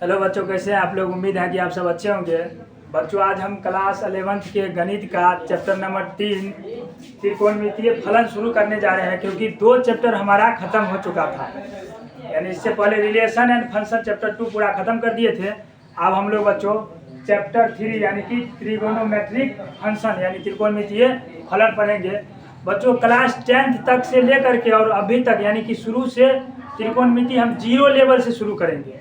Hello बच्चों, कैसे हैं आप लोग। उम्मीद है कि आप सब अच्छे होंगे। बच्चों, आज हम क्लास 11th के गणित का चैप्टर नंबर 3 त्रिकोणमितीय फलन शुरू करने जा रहे हैं, क्योंकि 2 चैप्टर हमारा खत्म हो चुका था। यानी इससे पहले रिलेशन एंड फंक्शन चैप्टर 2 पूरा खत्म कर दिए थे। अब हम लोग बच्चों चैप्टर 3 यानी कि ट्रिगोनोमेट्रिक फंक्शन यानी त्रिकोणमितीय फलन पढ़ेंगे। बच्चों, क्लास 10th तक से लेकर के और अभी तक यानी कि शुरू से त्रिकोणमिति हम 0 लेवल से शुरू करेंगे,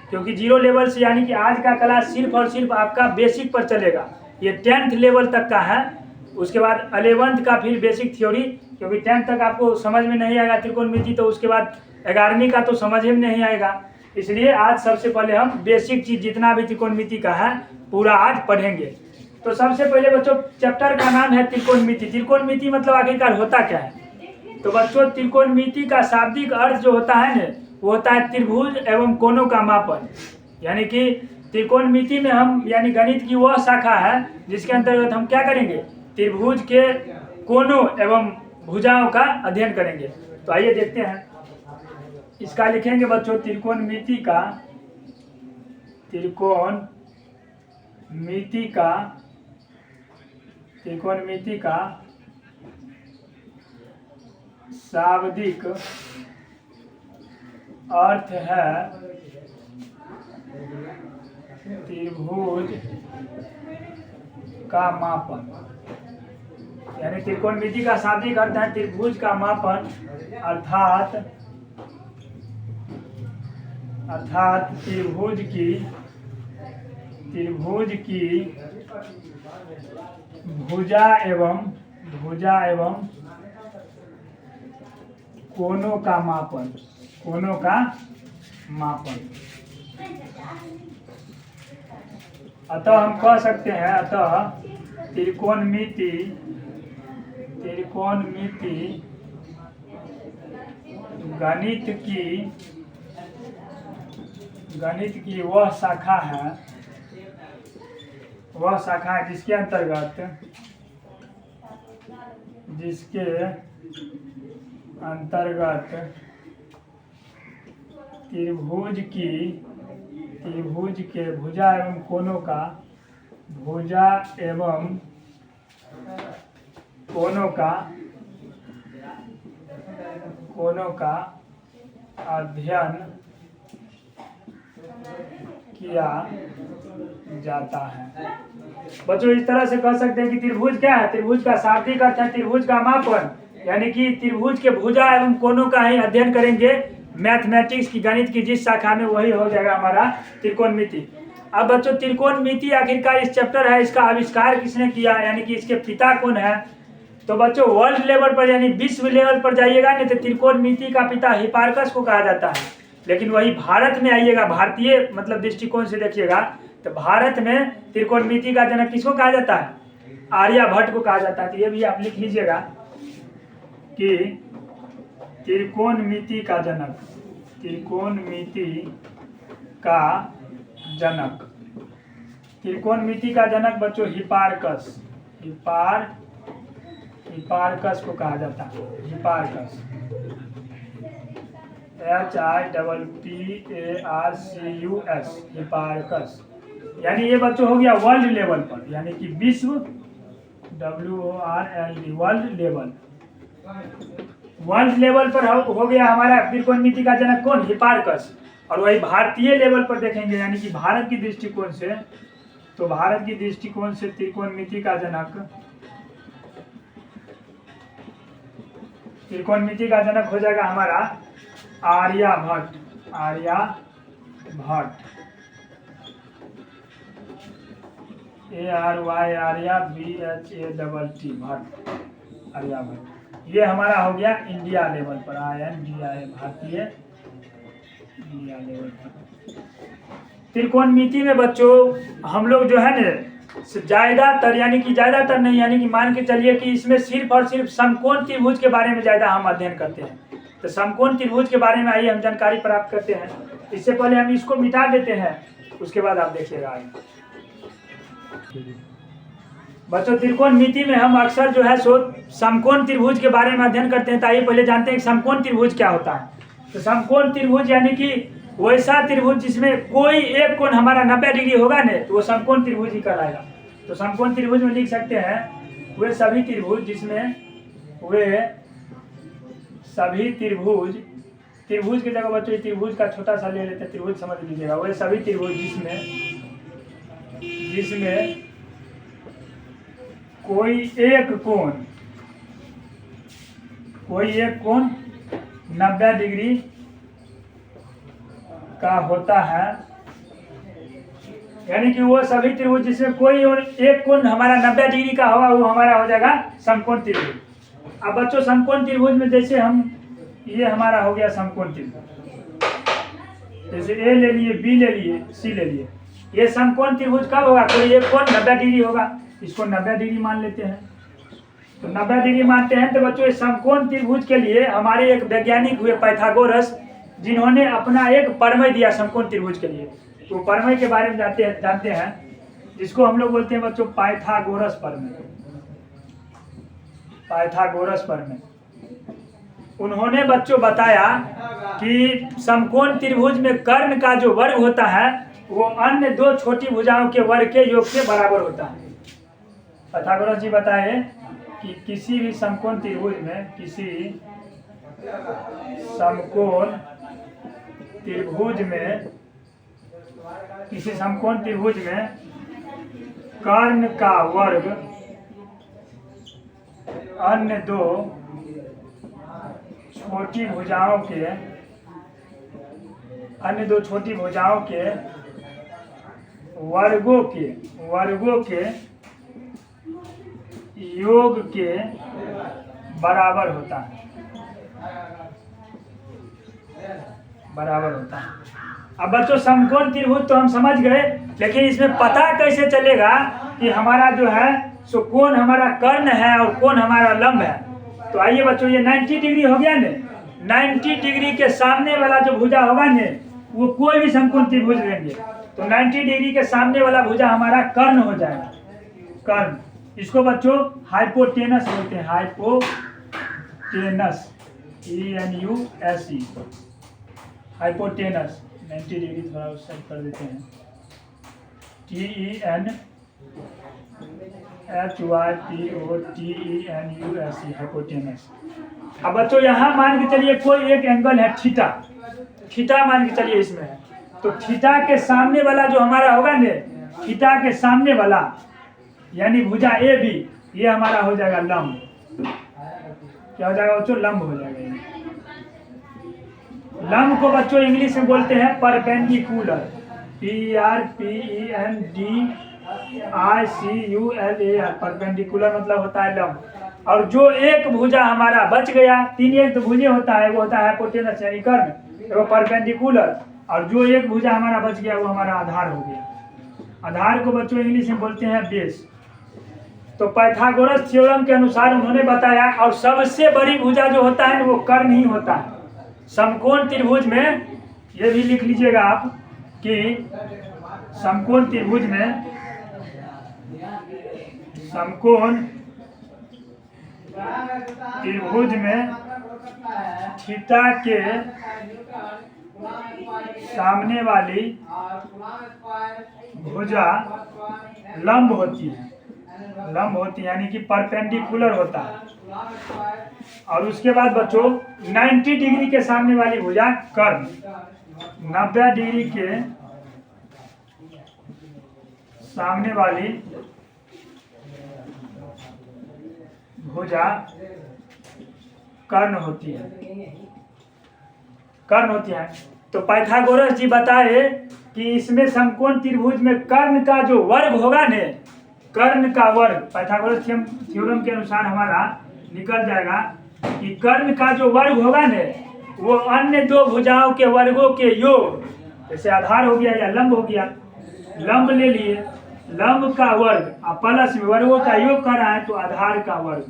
क्योंकि 0 लेवल से यानी कि आज का क्लास सिर्फ और सिर्फ आपका बेसिक पर चलेगा। ये 10th लेवल तक का है। उसके बाद 11th का फिर बेसिक थ्योरी, क्योंकि 10th तक आपको समझ में नहीं आएगा त्रिकोणमिति, तो उसके बाद 11वीं का तो समझ में नहीं आएगा। इसलिए आज सबसे पहले हम बेसिक चीज जितना भी त्रिकोणमिति का है पूरा आज पढ़ेंगे। तो सबसे पहले बच्चों चैप्टर का नाम है त्रिकोणमिति। त्रिकोणमिति मतलब आखिरकार होता क्या है? तो बच्चों त्रिकोणमिति का शाब्दिक अर्थ जो होता है ना, वो होता है त्रिभुज एवं कोणों का मापन। यानी कि त्रिकोणमिति में हम यानी गणित की वह शाखा है जिसके अंतर्गत हम क्या करेंगे, त्रिभुज के कोणों एवं भुजाओं का अध्ययन करेंगे। तो आइए देखते हैं। इसका लिखेंगे बच्चों त्रिकोणमिति का शाब्दिक अर्थ है त्रिभुज का मापन। यानी त्रिकोणमिति का शाब्दिक अर्थ है त्रिभुज का मापन, अर्थात त्रिभुज की भुजा एवं कोणों का मापन। अतः हम कह सकते हैं, अतः त्रिकोणमिति गणित की वह शाखा है जिसके अंतर्गत त्रिभुज के भुजा एवं कोणों का अध्ययन किया जाता है। बच्चों, इस तरह से कह सकते हैं कि त्रिभुज क्या है? त्रिभुज का शाब्दिक अर्थ है त्रिभुज का मापन, यानी कि त्रिभुज के भुजा एवं कोणों का ही अध्ययन करेंगे। मैथमेटिक्स की गणित की जिस शाखा में, वही हो जाएगा हमारा त्रिकोणमिति। अब बच्चों त्रिकोणमिति आखिरकार इस चैप्टर है, इसका आविष्कार किसने किया, यानी कि इसके पिता कौन है? तो बच्चों वर्ल्ड लेवल पर यानी विश्व लेवल पर जाइएगा नहीं तो त्रिकोणमिति का पिता हिपार्कस को कहा जाता है। लेकिन वही भारत में आइएगा, भारतीय मतलब दृष्टिकोण से देखिएगा तो भारत में त्रिकोणमिति का जनक किसको कहा जाता है? आर्यभट्ट को कहा जाता है। तो ये भी आप लिख लीजिएगा कि त्रिकोणमिति का जनक बच्चों हिपार्कस को कहा जाता है। Hipparcos HIPPARCUS Hipparcos. यानी ये बच्चों हो गया वर्ल्ड लेवल पर, यानी कि विश्व WORLD वर्ल्ड लेवल पर हो गया हमारा त्रिकोणमिति का जनक कौन? हिपार्कस। और वही भारतीय लेवल पर देखेंगे यानी कि भारत की दृष्टिकोण से, तो भारत की दृष्टिकोण से त्रिकोणमिति का जनक हो जाएगा हमारा आर्यभट्ट। ARYBHATT भट्ट, आर्यभट्ट। ये हमारा हो गया इंडिया लेवल पर, INDIA भारतीय इंडिया लेवल पर। त्रिकोणमिति में बच्चों हम लोग जो है ना ज्यादातर यानी कि ज्यादातर नहीं, यानी कि मान के चलिए कि इसमें सिर्फ और सिर्फ समकोण त्रिभुज के बारे में ज्यादा हम अध्ययन करते हैं। तो समकोण त्रिभुज के बारे में आइए हम जानकारी प्राप्त करते हैं। इससे पहले हम इसको मिटा देते हैं, उसके बाद आप देखिएगा आगे। बच्चों त्रिकोणमिति में हम अक्सर जो है सो समकोण त्रिभुज के बारे में अध्ययन करते हैं। तो आइए पहले जानते हैं कि समकोण त्रिभुज क्या होता है। तो समकोण त्रिभुज यानी कि वैसा त्रिभुज जिसमें कोई एक कोण हमारा 90 डिग्री होगा ने तो वो समकोण त्रिभुज ही कहलाएगा। तो समकोण त्रिभुज में लिख सकते हैं वे सभी त्रिभुज जिसमें त्रिभुज की जगह बच्चों त्रिभुज का छोटा सा ले लेते हैं, त्रिभुज समझ लीजिएगा। वे सभी त्रिभुज जिसमें कोई एक कोण 90 डिग्री का होता है, यानी कि वो सभी त्रिभुज जिसमें कोई एक कोण हमारा 90 डिग्री का होगा वो हमारा हो जाएगा समकोण त्रिभुज। अब बच्चों समकोण त्रिभुज में जैसे हम ये हमारा हो गया समकोण त्रिभुज, जैसे ए ले लिए, बी ले लिए, सी ले लिए। ये समकोण त्रिभुज कब होगा? कोई एक कोण 90 डिग्री होगा, इसको 90 डिग्री मान लेते हैं। तो 90 डिग्री मानते हैं। तो बच्चों इस समकोण त्रिभुज के लिए हमारे एक वैज्ञानिक हुए पाइथागोरस, जिन्होंने अपना एक प्रमेय दिया समकोण त्रिभुज के लिए। तो प्रमेय के बारे में जानते हैं जिसको हम लोग बोलते हैं बच्चों पाइथागोरस प्रमेय। उन्होंने बच्चों बताया कि समकोण त्रिभुज में कर्ण का जो वर्ग होता है वो अन्य दो छोटी भुजाओं के वर्ग के योग के बराबर होता है। पाइथागोरस जी बताए कि किसी भी समकोण त्रिभुज में कर्ण का वर्ग अन्य दो छोटी भुजाओं के वर्गों के योग के बराबर होता है। अब बच्चों समकोण त्रिभुज तो हम समझ गए, लेकिन इसमें पता कैसे चलेगा कि हमारा जो है सो कोण हमारा कर्ण है और कोण हमारा लंब है? तो आइए बच्चों, ये 90 डिग्री हो गया ने। 90 डिग्री के सामने वाला जो भुजा होगा ने वो कोई भी समकोण त्रिभुज लेंगे तो 90 डिग्री के सामने वाला भुजा हमारा कर्ण हो जाएगा। कर्ण, इसको बच्चों हाइपोटेनस बोलते हैं। Hypotenuse, ENUSE, hypotenuse. 90 डिग्री थोड़ा उस साइड कर देते हैं। HYPOTENUSE, hypotenuse. अब बच्चों यहाँ मान के चलिए कोई एक एंगल है थीटा मान के चलिए इसमें है। तो थीटा के सामने वाला जो हमारा होगा ने, थीटा के सामने वाला यानी भुजा AB, ये हमारा हो जाएगा लंब। क्या हो जाएगा बच्चों? लंब हो जाएगा। लंब को बच्चों इंग्लिश में बोलते हैं परपेंडिकुलर, PERPENDICULAR, परपेंडिकुलर मतलब होता है लंब। और जो एक भुजा हमारा बच गया, 3 एक तो भुजे होता है, वो होता है हाइपोटेनस यानी कर्ण, वो परपेंडिकुलर। और जो एक भुजा हमारा बच गया वो हमारा आधार हो गया। आधार को बच्चों इंग्लिश में बोलते हैं बेस। तो पाइथागोरस थ्योरम के अनुसार उन्होंने बताया, और सबसे बड़ी भुजा जो होता है वो कर्ण ही होता है समकोण त्रिभुज में। ये भी लिख लीजिएगा आप कि समकोण त्रिभुज में थीटा के सामने वाली भुजा लंब होती है, यानी कि परपेंडिकुलर होता है। और उसके बाद बच्चों 90 डिग्री के सामने वाली भुजा कर्ण, 90 डिग्री के सामने वाली भुजा कर्ण होती है। तो पाइथागोरस जी बताए कि इसमें समकोण त्रिभुज में कर्ण का जो वर्ग होगा ने, कर्ण का वर्ग पाइथागोरस थ्योरम के अनुसार हमारा निकल जाएगा कि कर्ण का जो वर्ग होगा ने वो अन्य दो भुजाओं के वर्गों के योग, जैसे आधार हो गया या लंब हो गया, लंब ले लिए, लंब का वर्ग प्लस में वर्गों का योग कर रहा है तो आधार का वर्ग,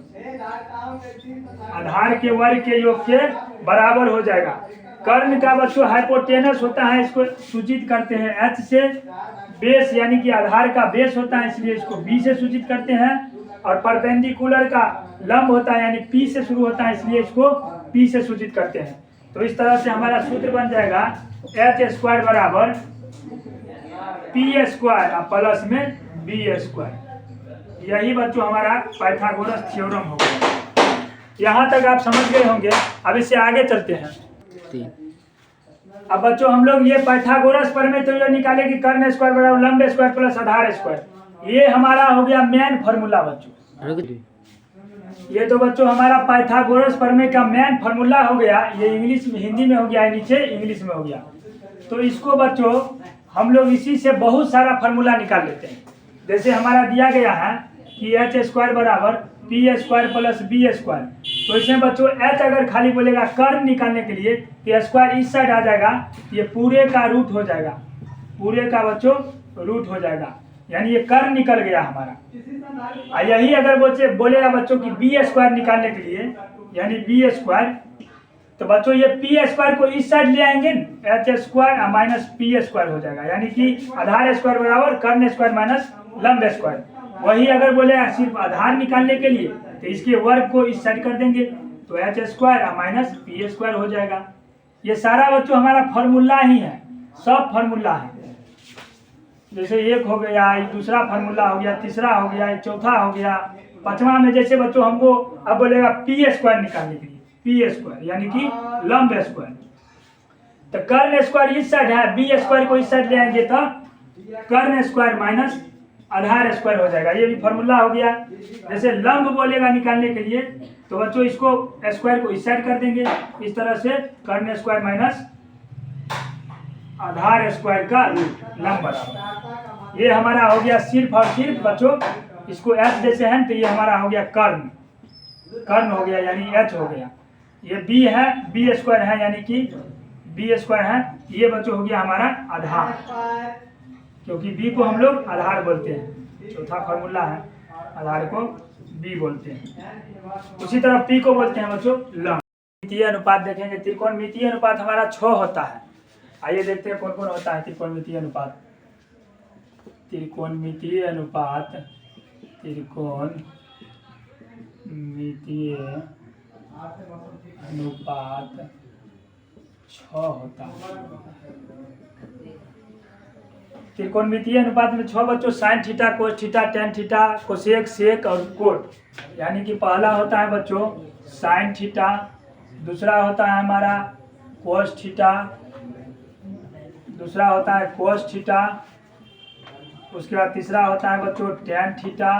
आधार के वर्ग के योग के बराबर हो जाएगा। कर्ण का बच्चों हाइपोटेनस होता है, इसको सूचित करते हैं H से। बेस यानी कि आधार का बेस होता है, इसलिए इसको B से सूचित करते हैं। और परपेंडिकुलर का लंब होता है यानी P से शुरू होता है, इसलिए इसको P से सूचित करते हैं। तो इस तरह से हमारा सूत्र बन जाएगा एच स्क्वायर बराबर पी स्क्वायर प्लस में बी स्क्वायर। यही बच्चों हमारा पाइथागोरस थ्योरम हो गया। यहाँ तक आप समझ गए होंगे। अब इससे आगे चलते हैं। अब बच्चों हम लोग ये पाइथागोरस प्रमेय तो ये निकाले कि कर्ण स्क्वायर बराबर लंब स्क्वायर प्लस आधार स्क्वायर। ये हमारा हो गया मेन फार्मूला बच्चों। ये तो बच्चों हमारा पाइथागोरस प्रमेय का मेन फार्मूला हो गया। ये इंग्लिश में हिंदी में हो गया, नीचे इंग्लिश में हो गया। तो इसको बच्चों हम लोग इसी से बहुत सारा फार्मूला निकाल लेते हैं। जैसे हमारा दिया गया है कि एच स्क्वायर बराबर P square plus B square. तो इसमें बच्चों एच अगर खाली बोलेगा कर्ण निकालने के लिए तो स्क्वायर इस साइड आ जाएगा, ये पूरे का रूट हो जाएगा, पूरे का बच्चों रूट हो जाएगा, यानी ये कर्ण निकल गया हमारा। यही अगर बोलेगा बच्चों की बी स्क्वायर निकालने के लिए यानी बी स्क्वायर, तो बच्चों ये पी स्क्वायर को इस साइड ले आएंगे, H square minus P square हो जाएगा, यानी कि आधार स्क्वायर बराबर कर्ण स्क्वायर माइनस लंब स्क्वायर। वही अगर बोले सिर्फ आधार निकालने के लिए तो इसके वर्ग को इस साइड कर देंगे, तो H square minus P square हो जाएगा। ये सारा बच्चों हमारा फार्मूला ही है, सब फार्मूला है। जैसे एक हो गया, दूसरा फार्मूला हो गया, तीसरा हो गया, चौथा हो गया, पांचवा में जैसे बच्चों हमको अब बोलेगा पी स्क्वायर निकालने के लिए, पी स्क्वायर यानी कि लंब स्क्वायर। तो कर्ण स्क्वायर इस साइड है, बी स्क्वायर को इस साइड ले आएंगे तो कर्ण स्क्वायर माइनस आधार स्क्वायर हो जाएगा। ये भी फार्मूला हो गया। जैसे लंब बोलेगा निकालने के लिए तो बच्चों इसको स्क्वायर को इस साइड कर देंगे, इस तरह से कर्ण स्क्वायर माइनस आधार स्क्वायर का रूट लंब बराबर। ये हमारा हो गया सिर्फ और सिर्फ बच्चों, इसको एच जैसे है तो ये हमारा हो गया कर्ण, कर्ण हो गया यानी एच हो गया। ये बी है, बी स्क्वायर है यानी कि बी स्क्वायर है। ये बच्चों हो गया हमारा आधार, क्योंकि बी को हम लोग आधार बोलते हैं। चौथा फार्मूला है, आधार को बी बोलते हैं। उसी तरह पी को बोलते हैं बच्चों लंब। मितीय अनुपात देखेंगे, त्रिकोणमितीय अनुपात हमारा 6 होता है। आइए देखते हैं कौन कौन होता है त्रिकोणमितीय अनुपात। त्रिकोणमितीय अनुपात, त्रिकोणमितीय अनुपात 6 होता है। त्रिकोणमितीय अनुपात में 6 बच्चों sine theta, cos theta, tan theta, cosec, sec और कोट। यानी कि पहला होता है बच्चों साइन थीटा, दूसरा होता है हमारा कोस थीटा, दूसरा होता है कोस थीटा, उसके बाद तीसरा होता है बच्चों टेन थीटा,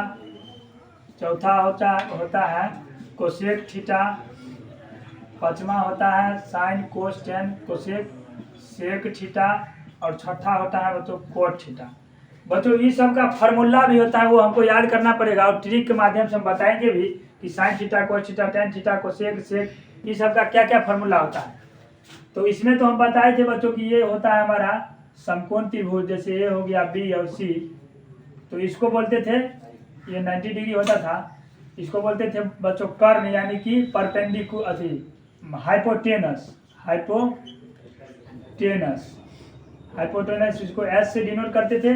चौथा होता है कोसेक थीटा, पांचवा होता है sine cos tan cosec sec theta और छठा होता है बच्चों कोट थीटा। बच्चों ये सब का फार्मूला भी होता है, वो हमको याद करना पड़ेगा और ट्रिक के माध्यम से हम बताएंगे भी कि sine theta, cos theta, tan theta, cosec, sec, ये सब का क्या क्या फार्मूला होता है। तो इसमें तो हम बताए थे बच्चों कि ये होता है हमारा समकोण त्रिभुज, जैसे ये हो गया बी और सी, तो इसको बोलते थे, ये 90 डिग्री होता था, इसको बोलते थे बच्चों कर्ण, यानी कि परपेंडिकुलर हाइपोटेनस, हाइपोटेनस इसको एस से डिनोट करते थे।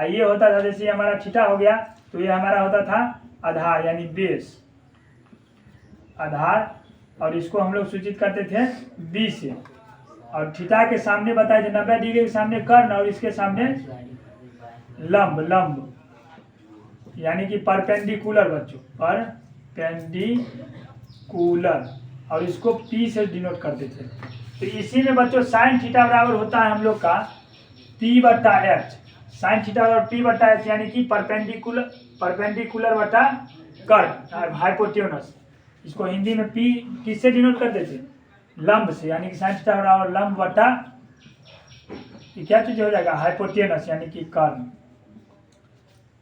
ये होता था जैसे हमारा थीटा हो गया तो ये हमारा होता था आधार यानी बेस, आधार, और इसको हम लोग सूचित करते थे बी से। और थीटा के सामने बताए थे 90 डिग्री के सामने कर्ण और इसके सामने लंब यानी कि परपेंडिकुलर बच्चों, परपेंडिकुलर, और इसको पी से डिनोट करते थे। तो इसी में बच्चों साइन थीटा बराबर होता है हम लोग का पी बट्टा एच, साइन थीटा बराबर पी बट्टा एच यानी कि परपेंडिकुलर बट्टा कर्ण हाइपोटेनस। इसको हिंदी में पी किससे डिनोट करते थे, लंब से, यानी कि साइन थीटा बराबर लंब बट्टा क्या चीज हो जाएगा हाइपोटेनस यानी कि कर्ण।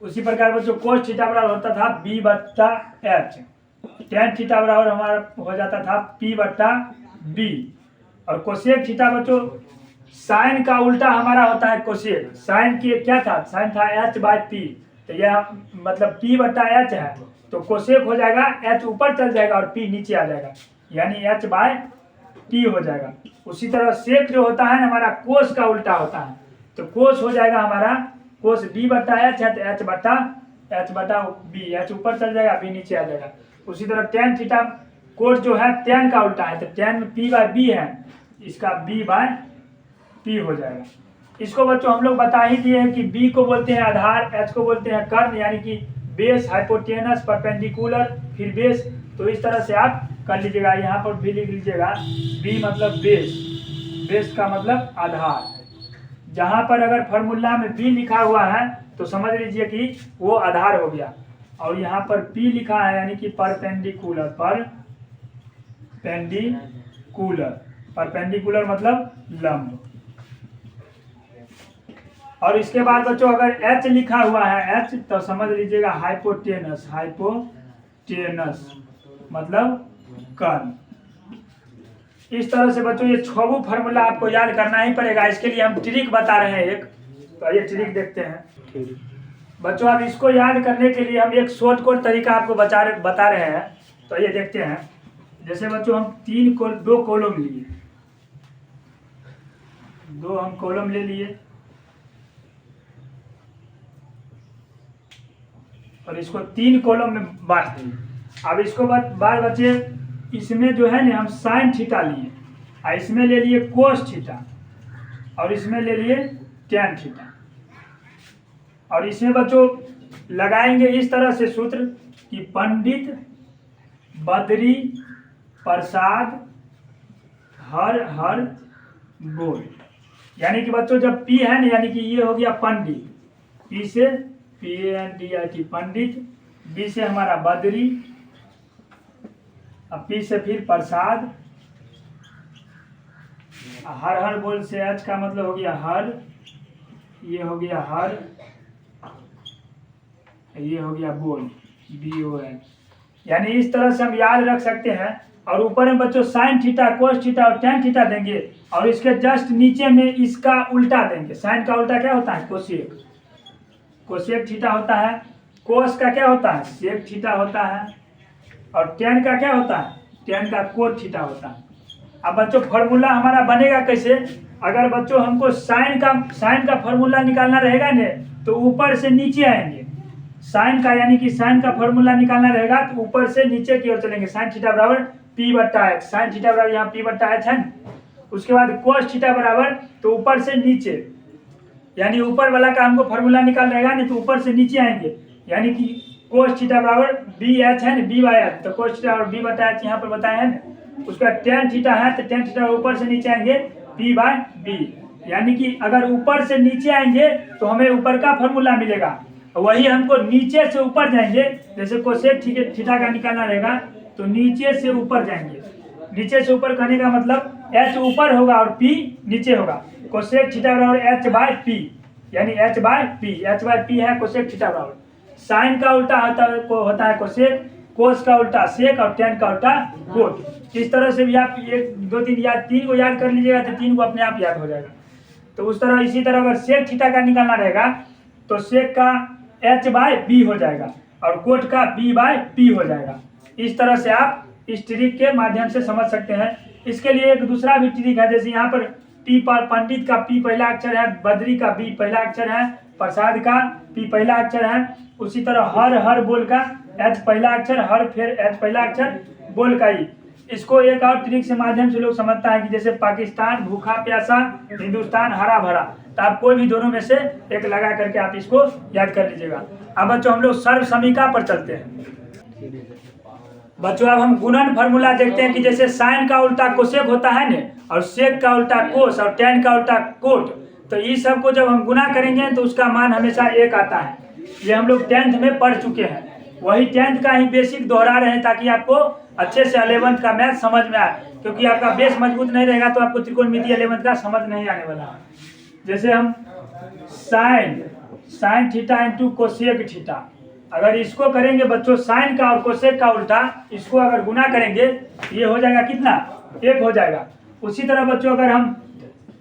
उसी प्रकार बच्चों कोस थीटा बराबर होता था बी बट्टा एच, टेन थीटा बराबर हमारा हो जाता था पी बट्टा बी, और कोसेक थीटा बच्चों साइन का उल्टा हमारा होता है कोसेक। साइन की क्या था, साइन था एच बाय पी, तो यह मतलब पी बट्टा एच है तो कोसेक हो जाएगा एच ऊपर चल जाएगा और पी नीचे आ जाएगा, यानी एच बाय पी हो जाएगा। उसी तरह सेक जो होता है हमारा कोस का उल्टा होता है, तो कोस हो जाएगा हमारा कोस बी बट्टा एच है तो एच बट्टा बी, एच ऊपर चल जाएगा बी नीचे आ जाएगा। उसी तरह टेन थीटा कोट जो है tan का उल्टा है, तो tan में p/b है, इसका b/p हो जाएगा। इसको बच्चों हम लोग बता ही दिए हैं कि b को बोलते हैं आधार, h को बोलते हैं कर्ण, यानी कि बेस, हाइपोटेनस, परपेंडिकुलर, फिर बेस। तो इस तरह से आप कर लीजिएगा। यहाँ पर भी लिख लीजिएगा b मतलब बेस, बेस का मतलब आधार। जहाँ पर अगर फॉर्मूला में b लिखा हुआ है तो समझ लीजिए कि वो आधार हो गया, और यहाँ पर p लिखा है यानी कि परपेंडिकुलर, परपेंडिकुलर मतलब लंब। और इसके बाद बच्चों अगर h लिखा हुआ है h, तो समझ लीजिएगा हाइपोटेनस, मतलब कर्ण। इस तरह से बच्चों ये छबू फार्मूला आपको याद करना ही पड़ेगा। इसके लिए हम ट्रिक बता रहे हैं एक, तो ये ट्रिक देखते हैं बच्चों। अब इसको याद करने के लिए हम एक शॉर्टकट तरीका आपको बता रहे हैं, तो ये देखते हैं। जैसे बच्चों हम दो कॉलम लिए, दो हम कॉलम ले लिए और इसको 3 कॉलम में बांट दिए। अब इसको बाद बच्चे इसमें जो है ना हम साइन थीटा लिए, और इसमें ले लिए कोस थीटा, और इसमें ले लिए टैन थीटा। और इसमें बच्चों लगाएंगे इस तरह से सूत्र कि पंडित बद्री प्रसाद हर हर बोल। यानी कि बच्चों जब P है ना, यानी कि ये हो गया पंडित, P से PANDIT पंडित, B से हमारा बद्री, अब P से फिर प्रसाद, हर हर बोल से H का मतलब हो गया हर, ये हो गया हर, ये हो गया बोल, BOL। यानी इस तरह से हम याद रख सकते हैं। और ऊपर में बच्चों साइन थीटा, कोस थीटा और टैन थीटा देंगे, और इसके जस्ट नीचे में इसका उल्टा देंगे। साइन का उल्टा क्या होता है? कोसेक, कोसेक थीटा होता है। कोस का क्या होता है? सेक थीटा होता है। और टैन का क्या होता है? टैन का कोट थीटा होता है। अब बच्चों फॉर्मूला हमारा बनेगा कैसे? अगर बच्चों हमको साइन का फॉर्मूला निकालना रहेगा ने, तो ऊपर से नीचे आएंगे। साइन का यानी कि साइन का फॉर्मूला निकालना रहेगा तो ऊपर से नीचे की ओर चलेंगे। साइन थीटा बराबर P/H, साइन थीटा बराबर यहाँ P/H है। उसके बाद कोस थीटा बराबर, तो ऊपर से नीचे, यानी ऊपर वाला का हमको फॉर्मूला निकाल रहेगा नहीं, तो ऊपर से नीचे आएंगे। यानी कि कोस थीटा बराबर BH है ना, B/H, तो कोस थीटा और B/H यहाँ पर बताए हैं ना। उसका टैन थीटा है, तो टैन थीटा ऊपर से नीचे आएंगे P/B। यानी कि अगर ऊपर से नीचे आएंगे तो हमें ऊपर का फॉर्मूला मिलेगा, वही हमको नीचे से ऊपर जाएंगे। जैसे कोसेक थीटा का निकालना रहेगा तो नीचे से ऊपर जाएंगे। नीचे से ऊपर करने का मतलब H ऊपर होगा और P नीचे होगा। कोसेक थीटा बराबर H/P, यानी H/P है कोसेक थीटा बराबर। साइन का उल्टा होता है कोसेक, कोस का उल्टा सेक और टैन का उल्टा कोट। इस तरह से भी आप 1 2 3 याद 3 को याद कर लीजिएगा तो 3 को अपने आप याद हो जाएगा। तो उस तरह इसी तरह अगर सेक थीटा का निकालना रहेगा तो सेक का H/B हो जाएगा और कोट का B/P हो जाएगा। इस तरह से आप इस ट्रिक के माध्यम से समझ सकते हैं। इसके लिए एक दूसरा भी ट्रिक है। जैसे यहाँ पर P पर पंडित का P पहला अक्षर है, बद्री का B पहला अक्षर है, प्रसाद का P पहला अक्षर है। उसी तरह हर हर बोल का H पहला अक्षर, हर फिर H पहला अक्षर, बोल का I। इसको एक और ट्रिक से माध्यम से लोग समझता है कि जैसे पाकिस्तान भूखा प्यासा, हिंदुस्तान हरा भरा, तो आप कोई भी दोनों में से एक लगा करके आप इसको याद कर लीजिएगा। अब बच्चों हम लोग सर्व समीका पर चलते हैं। बच्चों अब हम गुणन फार्मूला देखते हैं कि जैसे साइन का उल्टा कोसेक होता है ना, और सेक का उल्टा कोस और टैन का उल्टा कोट, तो इस सब को जब हम गुना करेंगे तो उसका मान हमेशा 1 आता है। ये हम लोग 10th में पढ़ चुके हैं, वही 10th का ही बेसिक दोहरा रहे हैं ताकि आपको अच्छे से 11th का मैथ समझ में आए। क्योंकि आपका बेस मजबूत नहीं रहेगा तो आपको त्रिकोणमिति 11th का समझ नहीं आने वाला है। जैसे हम sine theta into cosec theta, अगर इसको करेंगे बच्चों साइन का और कोसेक का उल्टा, इसको अगर गुना करेंगे ये हो जाएगा कितना? 1 हो जाएगा। उसी तरह बच्चों अगर हम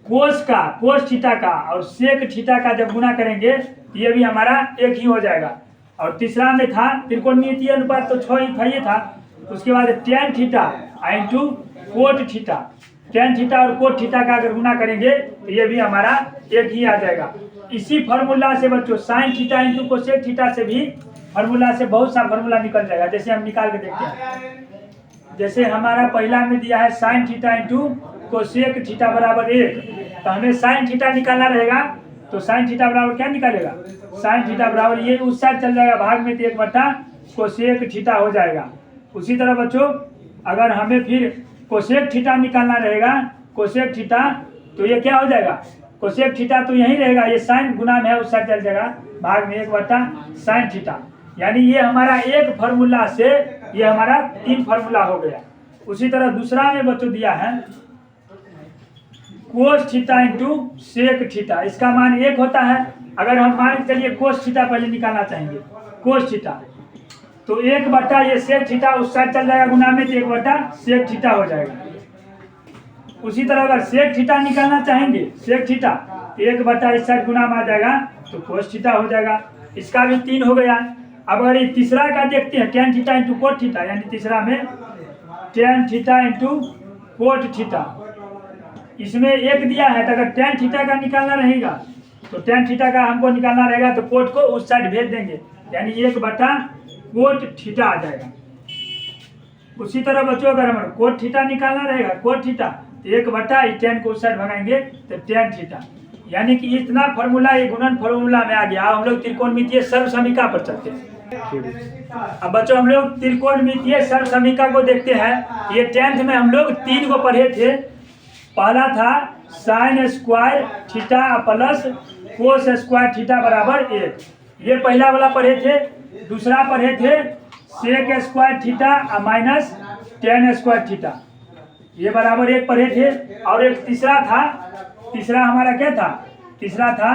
कोस थीटा का और सेक थीटा का जब गुना करेंगे ये भी हमारा 1 ही हो जाएगा। और तीसरा में था त्रिकोणमितीय अनुपात, तो 6 ही था। उसके बाद tan theta into cot theta, tan theta और कोट थीटा का अगर गुना करेंगे तो ये भी हमारा 1 ही आ जाएगा। इसी फार्मूला से बच्चों sine theta into cosec theta से भी फार्मूला से बहुत सा फार्मूला निकल जाएगा। जैसे हम निकाल के देखते हैं, जैसे हमारा पहला में दिया है sine theta into cosec theta बराबर 1, तो हमें साइन थीटा निकालना रहेगा। तो साइन थीटा बराबर क्या निकालेगा, साइन थीटा बराबर ये उस साइड चल जाएगा भाग में, तो 1 कोसेक थीटा हो जाएगा। उसी तरह बच्चों अगर हमें फिर कोसेक थीटा निकालना रहेगा, कोसेक थीटा, तो ये क्या हो जाएगा, कोसेक थीटा तो यही रहेगा, ये साइन गुना में है उस साइड चल जाएगा भाग में 1 साइन थीटा। यानी ये हमारा एक फार्मूला से ये हमारा 3 फार्मूला हो गया। उसी तरह दूसरा में बच्चों दिया है cos theta into sec theta, इसका मान 1 होता है। अगर हम मान के चलिए कोस थीटा पहले निकालना चाहेंगे, कोस थीटा, तो 1 ये सेक थीटा उस साइड चल जाएगा गुना में, तो 1 सेक थीटा हो जाएगा। उसी तरह अगर सेक थीटा निकालना चाहेंगे, सेक थीटा 1 इस साइड गुना में आ जाएगा, तो कोस थीटा हो जाएगा। इसका भी 3 हो गया। अब अगर ये तीसरा का देखते हैं, tan theta into cot theta, यानी तीसरा में tan theta into cot theta, इसमें 1 दिया है, तो अगर टेन थीटा का निकालना रहेगा तो टेन थीटा का हमको निकालना रहेगा, तो कोट को उस साइड भेज देंगे, यानी 1 कोट थीटा आ जाएगा। उसी तरह बच्चों अगर हमारे कोट थीटा निकालना रहेगा, कोट थीटा, तो 1 टेन को उस साइड भगाएंगे तो टेन थीटा। यानी कि इतना फार्मूला ये गुणन फार्मूला में आ गया। हम लोग त्रिकोणमितीय सर्व समीकरण पर चलते हैं। अब बच्चों हम लोग त्रिकोणमितीय सर्व समीकरण को देखते हैं। ये 10th में हम लोग 3 को पढ़े थे। पहला था sine square theta plus cos square theta बराबर 1, ये पहला वाला पढ़े थे। दूसरा पढ़े थे sec square theta minus tan square theta, ये बराबर 1 पढ़े थे। और एक तीसरा था, तीसरा हमारा क्या था, तीसरा था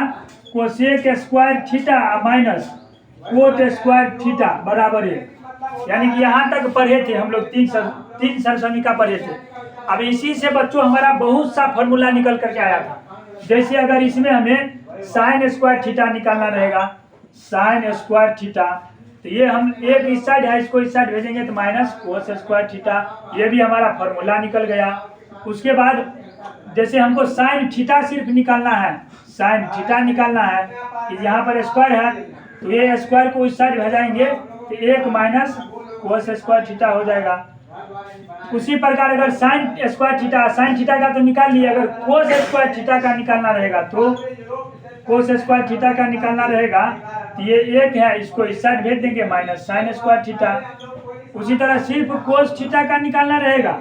cosec square theta minus cot square theta बराबर 1। यानी कि यहाँ तक पढ़े थे हम लोग, 3 सर्व समीकरण पढ़े थे। अब इसी से बच्चों हमारा बहुत सा फॉर्मूला निकल करके आया था। जैसे अगर इसमें हमें साइन स्क्वायर थीटा निकालना रहेगा, साइन स्क्वायर थीटा, तो ये हम एक इस साइड है, इसको इस साइड भेजेंगे तो माइनस कोस स्क्वायर थीटा, ये भी हमारा फॉर्मूला निकल गया। उसके बाद जैसे हमको साइन थीटा सिर्फ निकालना है, साइन थीटा निकालना है, यहाँ पर स्क्वायर है, तो ये स्क्वायर को इस साइड भेजाएंगे तो 1 माइनस कोस स्क्वायर थीटा हो जाएगा। उसी प्रकार अगर sine square theta, sine theta का तो निकाल लिया, अगर कोस स्क्वायर थीटा का निकालना रहेगा, तो कोस स्क्वायर थीटा का निकालना रहेगा तो ये 1 है, इसको इस साइड भेज देंगे माइनस साइन स्क्वायर थीटा। उसी तरह सिर्फ कोस थीटा का निकालना रहेगा,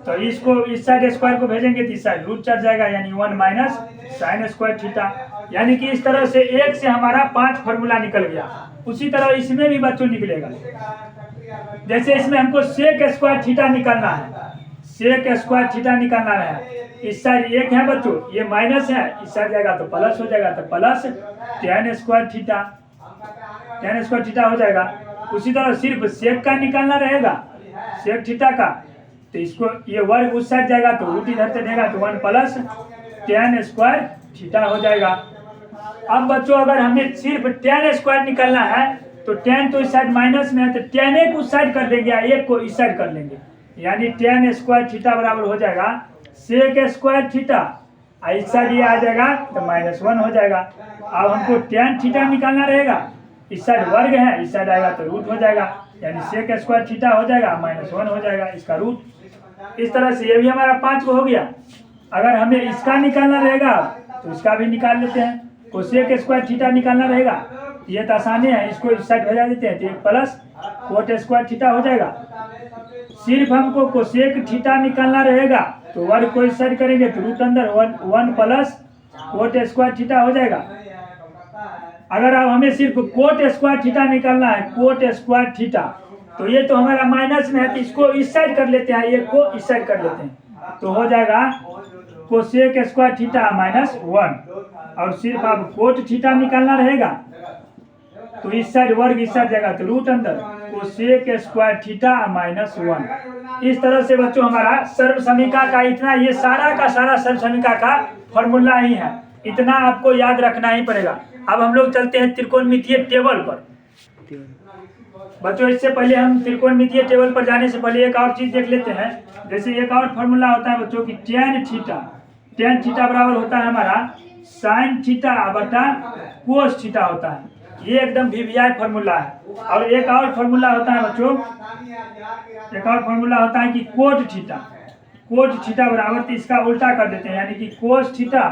तो इसको इस साइड स्क्वायर को भेजेंगे तो इस साइड रूट चढ़ जाएगा, यानी 1 माइनस साइन स्क्वायर थीटा। यानी कि इस तरह से 1 से हमारा 5 फार्मूला निकल गया। उसी तरह इसमें भी बच्चों निकलेगा। जैसे इसमें हमको सेक स्क्वायर थीटा निकालना है, सेक स्क्वायर थीटा निकालना है, इस साइड 1 है बच्चों, ये माइनस है, इस साइड जाएगा तो प्लस हो जाएगा, तो plus ten square theta, ten square theta हो जाएगा। उसी तरह सिर्फ सेक का निकालना रहेगा, सेक थीटा का, तो इसको ये वर्ग उस साइड जाएगा तो रूट इधर से देगा, तो 1 प्लस टेन स्क्वायर थीटा हो जाएगा। अब बच्चों अगर हमें सिर्फ टेन स्क्वायर निकालना है, तो टेन तो इस साइड माइनस में है, तो टेन 1 उस साइड कर देंगे, 1 को इस साइड कर लेंगे, यानी टेन स्क्वायर थीटा बराबर हो जाएगा सेक स्क्वायर थीटा, इस साइड ये आ जाएगा तो -1 हो जाएगा। अब हमको टेन थीटा निकालना रहेगा, इस साइड वर्ग है, इस साइड आएगा तो रूट हो जाएगा, यानी सेक स्क्वायर थीटा हो जाएगा -1 हो जाएगा इसका रूट। इस तरह से ये भी हमारा 5 को हो गया। अगर हमें इसका निकालना रहेगा तो इसका भी निकाल लेते हैं। कोसेक स्क्वायर थीटा निकालना रहेगा, ये तो आसानी है, इसको इस साइड भेजा देते हैं तो 1 प्लस कोट स्क्वायर थीटा हो जाएगा। सिर्फ हमको कोसेक थीटा निकालना रहेगा, तो वर्ग को इस साइड करेंगे तो रूट अंदर 1 प्लस कोट स्क्वायर थीटा हो जाएगा। अगर अब हमें सिर्फ कोट स्क्वायर थीटा निकालना है, कोट स्क्वायर थीटा, तो ये तो हमारा माइनस में है, तो इसको इस साइड कर लेते हैं, ये को इस साइड कर लेते हैं, तो हो जाएगा कोसेक स्क्वायर थीटा -1। और सिर्फ अब कोट थीटा निकालना रहेगा, तो इस साइड वर्ग इस साइड जाएगा तो रूट अंदर कोसेक स्क्वायर थीटा -1। इस तरह से बच्चों हमारा सर्व समीकरण का इतना, ये सारा का सारा सर्व समीकरण का फॉर्मूला ही है, इतना आपको याद रखना ही पड़ेगा। अब हम लोग चलते हैं त्रिकोणमितीय टेबल पर। बच्चों इससे पहले हम त्रिकोणमितीय टेबल पर जाने से पहले एक और चीज देख लेते हैं। जैसे एक और फॉर्मूला होता है बच्चों की टेन थीटा बराबर होता है हमारा साइन थीटा बटा कोस थीटा होता है। ये एकदम वीवीआई फार्मूला है। और एक और फार्मूला होता है बच्चों, एक और फार्मूला होता है कि कोट थीटा। कोट थीटा बराबर, तो इसका उल्टा कर देते हैं, यानी कि कोस थीटा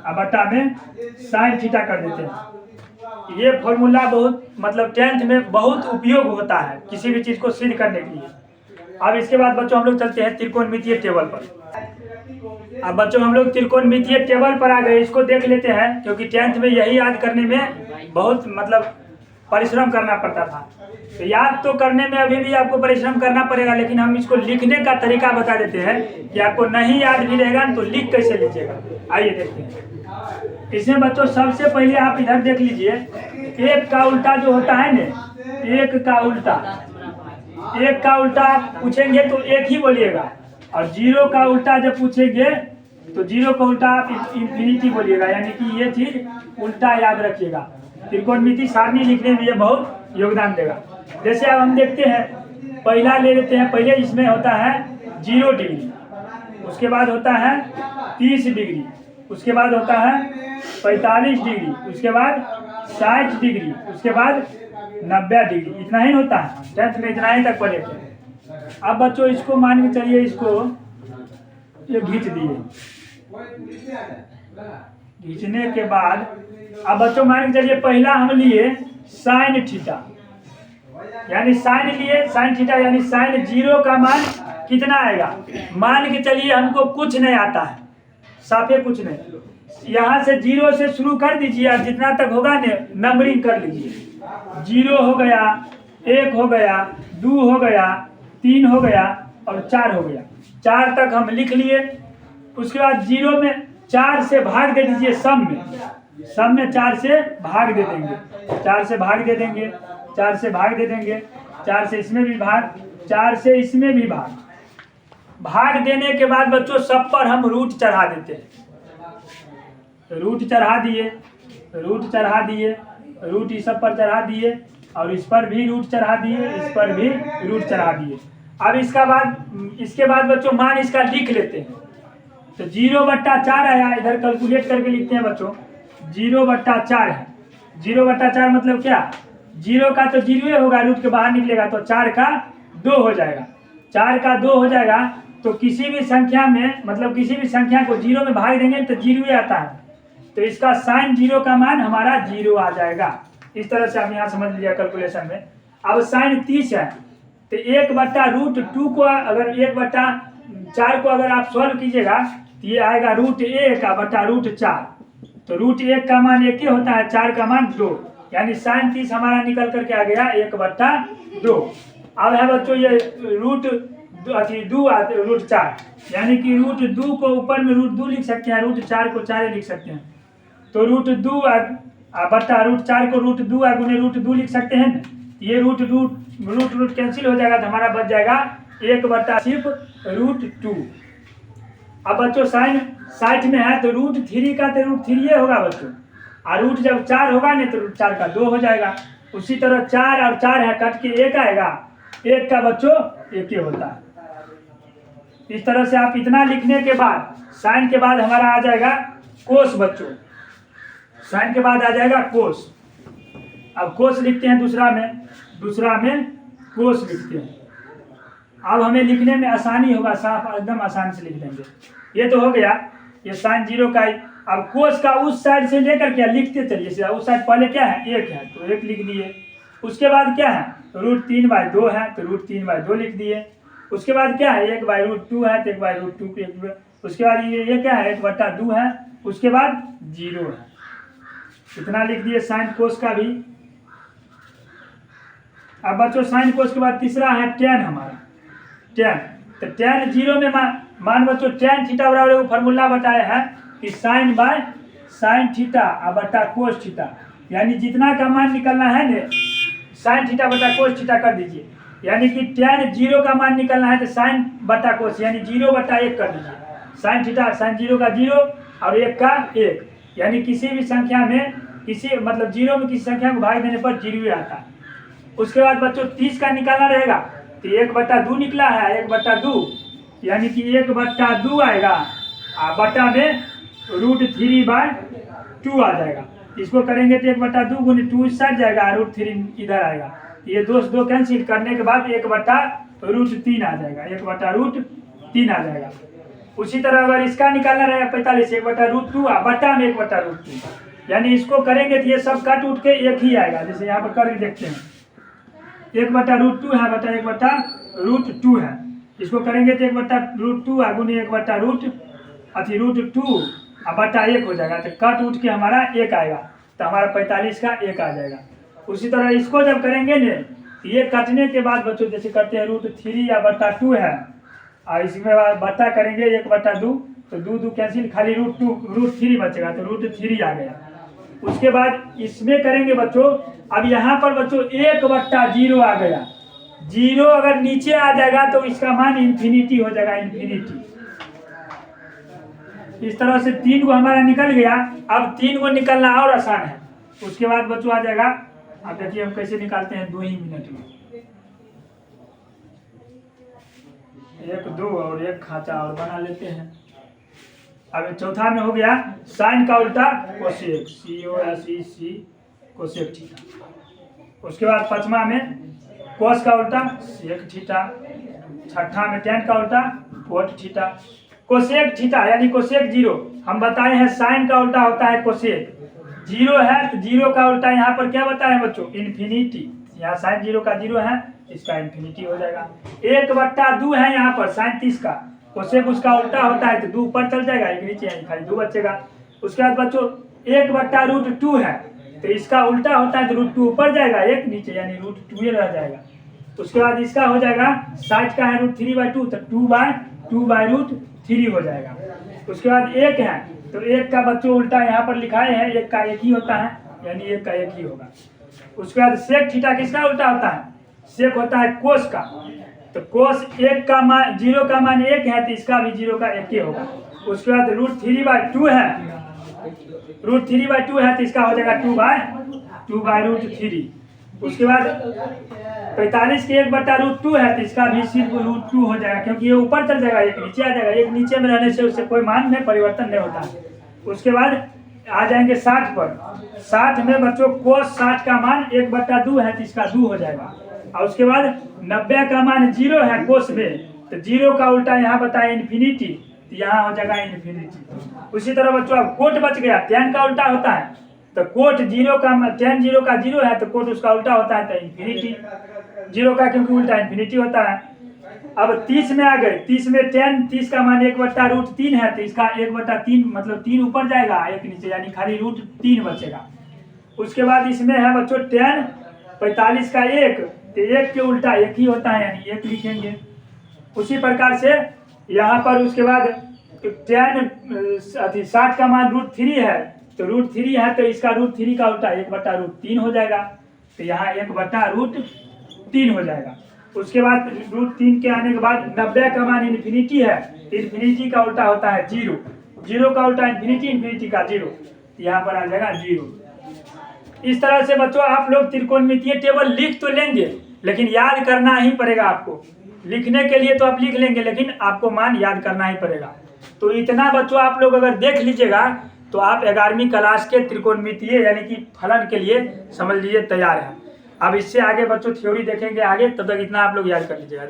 बटा में साइन थीटा कर देते हैं। ये फार्मूला बहुत मतलब 10th में बहुत उपयोग होता है किसी भी चीज़ को सिद्ध करने के लिए। अब इसके बाद बच्चों हम लोग चलते हैं त्रिकोणमितीय टेबल पर। अब बच्चों हम लोग त्रिकोणमितीय टेबल पर आ गए, इसको देख लेते हैं, क्योंकि 10th में यही याद करने में बहुत मतलब परिश्रम करना पड़ता था। तो याद तो करने में अभी भी आपको परिश्रम करना पड़ेगा, लेकिन हम इसको लिखने का तरीका बता देते हैं कि आपको नहीं याद भी रहेगा तो लिख कैसे लीजिएगा। आइए देखते हैं। इसमें बच्चों सबसे पहले आप इधर देख लीजिए, एक का उल्टा जो होता है ना, एक का उल्टा, एक का उल्टा पूछेंगे तो एक ही बोलिएगा, और जीरो का उल्टा जब पूछेंगे तो जीरो का उल्टा आप इन्फिनिटी बोलिएगा, यानी कि ये चीज उल्टा याद रखिएगा। त्रिकोणमिति सारणी लिखने में ये बहुत योगदान देगा। जैसे अब हम देखते हैं, पहला ले लेते हैं, पहले इसमें होता है 0 डिग्री, उसके बाद होता है 30 डिग्री, उसके बाद होता है 45 डिग्री, उसके बाद 60 डिग्री, उसके बाद 90 डिग्री। इतना ही होता है 10th में, इतना ही तक पढ़े थे। अब बच्चों इसको मान के चलिए, इसको ये खींच दिए, खींचने के बाद अब बच्चों मान के चलिए पहला हम लिए साइन थीटा, यानी साइन लिए साइन थीटा, यानी साइन 0 का मान कितना आएगा। मान के चलिए हमको कुछ नहीं आता है, साफे कुछ नहीं, यहाँ से 0 से शुरू कर दीजिए और जितना तक होगा ने नंबरिंग कर लीजिए। 0 हो गया, 1 हो गया, 2 हो गया, 3 हो गया और 4 हो गया। 4 तक हम लिख लिए। उसके बाद 0 में 4 से भाग दे दीजिए, सम में 4 से भाग दे देंगे, 4 से भाग दे देंगे, 4 से भाग दे देंगे, 4 से इसमें भी भाग, 4 से इसमें भी भाग देने के बाद बच्चों सब पर हम रूट चढ़ा देते हैं। रूट चढ़ा दिए, रूट चढ़ा दिए, रूट इस सब पर चढ़ा दिए, और इस पर भी रूट चढ़ा दिए, इस पर भी रूट चढ़ा दिए। अब इसके बाद बच्चों मान इसका लिख लेते हैं। तो 0/4 आया, इधर कैलकुलेट करके लिखते हैं बच्चों। 0/4 है, 0/4 मतलब क्या, 0 का तो 0 होगा, रूट के बाहर निकलेगा तो 4 का 2 हो जाएगा। 4 का 2 हो जाएगा तो किसी भी संख्या में, मतलब किसी भी संख्या को 0 में भाग देंगे तो 0 आता है, तो इसका साइन 0 का मान हमारा 0 आ जाएगा। इस तरह से आप यहाँ समझ लिया कैलकुलेशन में। अब साइन 30 है, तो 1/√2 को अगर 1/4 को अगर आप सॉल्व कीजिएगा तो ये आएगा √1/√4। तो √1 का मान 1 ही होता है, 4 का मान 2, यानी साइन 30 हमारा निकल करके आ गया 1/2। अब है बच्चों ये √4, यानी कि √2 को ऊपर में √2 लिख सकते हैं, √4 को 4 लिख सकते हैं। तो √2 बट्टा √4 को √2 गुने √2 लिख सकते हैं। ये रूट कैंसिल हो जाएगा तो हमारा बच जाएगा 1/√2। अब बच्चों साइन 60 में है तो √3 का तो √3 होगा बच्चों, और रूट जब 4 होगा नहीं तो √4 का 2 हो जाएगा। उसी तरह 4 और 4 है, कट के 1 आएगा, 1 का बच्चों 1 ही होता है। इस तरह से आप इतना लिखने के बाद साइन के बाद हमारा आ जाएगा कोस बच्चों, साइन के बाद आ जाएगा कोस। अब कोस लिखते हैं दूसरा में कोस लिखते हैं। अब हमें लिखने में आसानी होगा, साफ एकदम आसान से लिख देंगे। ये तो हो गया ये साइन 0 का ही। अब कोस का उस साइड से लेकर क्या लिखते चलिए, उस साइड पहले क्या है 1 है तो 1 लिख दिए। उसके बाद क्या है √3/2 है तो √3/2 लिख दिए। उसके बाद क्या है 1/√2 है तो 1/√2। उसके बाद ये क्या है 1/2 है, उसके बाद 0 है, इतना लिख दिए साइन कोस का भी। अब बच्चों साइन कोस के बाद तीसरा है tan हमारा, tan। तो tan 0 में मान बच्चों tan थीटा बराबर फार्मूला बताया है कि साइन थीटा बटा कोस थीटा, यानी जितना का मान निकलना है ने साइन थीटा बटा कोस थीटा कर दीजिए, यानी कि tan 0 का मान निकलना है तो साइन बटा कोस यानी 0/1 कर दीजिए। साइन थीटा साइन 0 का 0 और 1 का 1, यानी किसी भी संख्या में किसी मतलब 0 में किसी संख्या को भाग देने पर 0 आता है। उसके बाद बच्चों 30 का निकालना रहेगा तो 1/2 निकला है, 1/2 यानी कि 1/2 आएगा, बटा में √3/2 आ जाएगा। इसको करेंगे तो 1/2 गुने 2 इस साइड जाएगा, √3 इधर आएगा। ये दो कैंसिल करने के बाद 1/√3 आ जाएगा, 1/√3 आ जाएगा। उसी तरह अगर इसका निकालना रहेगा 45, 1/√2 बट्टा में 1/√2, यानी इसको करेंगे तो ये सब कट उठ के एक ही आएगा। जैसे यहाँ पर करके देखते हैं, 1/√2 है बटा 1/√2 है। इसको करेंगे तो 1/√2 गुने 1/√2 बटा 1 हो जाएगा, तो कट उठ के हमारा 1 आएगा, तो हमारा 45 का 1 आ जाएगा। उसी तरह इसको जब करेंगे ने, ये कटने के बाद बच्चों जैसे करते हैं √3 या बटा 2 है, और इसमें बट्टा करेंगे 1/2, तो 2 कैंसिल, खाली √3 बचेगा, तो √3 आ गया। उसके बाद इसमें करेंगे बच्चों, अब यहाँ पर बच्चों 1/0 आ गया। 0 अगर नीचे आ जाएगा तो इसका मान इन्फिनिटी हो जाएगा, इन्फिनिटी। इस तरह से 3 को हमारा निकल गया। अब 3 को निकलना और आसान है। उसके बाद बच्चों आ जाएगा, अब देखिए हम कैसे निकालते हैं 2 ही मिनट में। 1 2 और 1 खांचा और बना लेते हैं। अब चौथा में हो गया साइन का उल्टा कोसेक, COSEC कोसेक थीटा। उसके बाद पांचवा में कोस का उल्टा सेक थीटा। छठा में टेन का उल्टा कोट थीटा। कोसेक थीटा यानी कोसेक 0, हम बताए हैं साइन का उल्टा होता है कोसेक। 0 है तो 0 का उल्टा यहाँ पर क्या बताए बच्चों, इन्फिनिटी। यहाँ साइन 0 का 0 है, इसका इन्फिनिटी हो जाएगा। 1/2 है यहाँ पर साइन 30 का, कोसेक उसका उल्टा होता है तो 2 ऊपर चल जाएगा, 1 नीचे यानी खाली 2 बचेगा। उसके बाद बच्चों 1/√2 है, तो इसका उल्टा होता है तो √2 ऊपर जाएगा, 1 नीचे यानी √2 रह जाएगा। उसके बाद इसका हो जाएगा 60 का है √3/2, तो 2/√3 हो जाएगा। उसके बाद 1 है तो 1 का बच्चों उल्टा यहाँ पर लिखाए हैं, 1 का 1 ही होता है, यानी 1 का 1 ही होगा। उसके बाद सेक थीटा किसका उल्टा होता है, सेक होता है कोस का, तो कोस 1 का मान 0 का मान 1 है, तो इसका भी 0 का 1 ही होगा। उसके बाद √3/2 है, √3/2 है तो इसका हो जाएगा 2/√3। उसके बाद 45 के 1/√2 है तो इसका भी सिर्फ √2 हो जाएगा, क्योंकि ये ऊपर चल जाएगा, 1 नीचे आ जाएगा। 1 नीचे में रहने से उससे कोई मान में परिवर्तन नहीं होता। उसके बाद आ जाएंगे 60 पर। 60 में बच्चों कोस 60 का मान 1/2 है तो इसका 2 हो जाएगा। और उसके बाद 90 का मान 0 है कोस में, तो 0 का उल्टा यहाँ बताया इन्फिनिटी, तो यहाँ हो जाएगा इन्फिनिटी। उसी तरह बच्चों अब कोट बच गया, टेन का उल्टा होता है, तो कोट 0 का टेन 0 का 0 है तो कोट उसका उल्टा होता है तो इन्फिनिटी 0 का, क्योंकि उल्टा इन्फिनिटी होता है। अब 30 में आ गए, 30 में टेन 30 का मान 1/√3 है, तो इसका 1/3 मतलब 3 ऊपर जाएगा, 1 नीचे यानी खाली √3 बचेगा। उसके बाद इसमें है बच्चों टेन 45 का 1, तो 1 के उल्टा 1 ही होता है, यानी 1 लिखेंगे। उसी प्रकार से यहाँ पर उसके बाद टेन 60 का मान √3 है, तो √3 है तो इसका √3 का उल्टा 1/√3 हो जाएगा, तो यहाँ 1/√3 हो जाएगा। उसके बाद √3 के आने के बाद 90 का मान इन्फिनिटी है, इन्फिनिटी का उल्टा होता है 0, 0 का उल्टा इन्फिनिटी, इन्फिनिटी का 0, यहाँ पर आ जाएगा 0। इस तरह से बच्चों आप लोग त्रिकोणमितीय टेबल लिख तो लेंगे, लेकिन याद करना ही पड़ेगा आपको। लिखने के लिए तो आप लिख लेंगे, लेकिन आपको मान याद करना ही पड़ेगा। तो इतना बच्चों आप लोग अगर देख लीजिएगा तो आप 11वीं क्लास के त्रिकोणमितीय यानी कि फलन के लिए समझ लीजिए तैयार है। अब इससे आगे बच्चों थ्योरी देखेंगे आगे, तब तक इतना आप लोग याद कर लीजिएगा।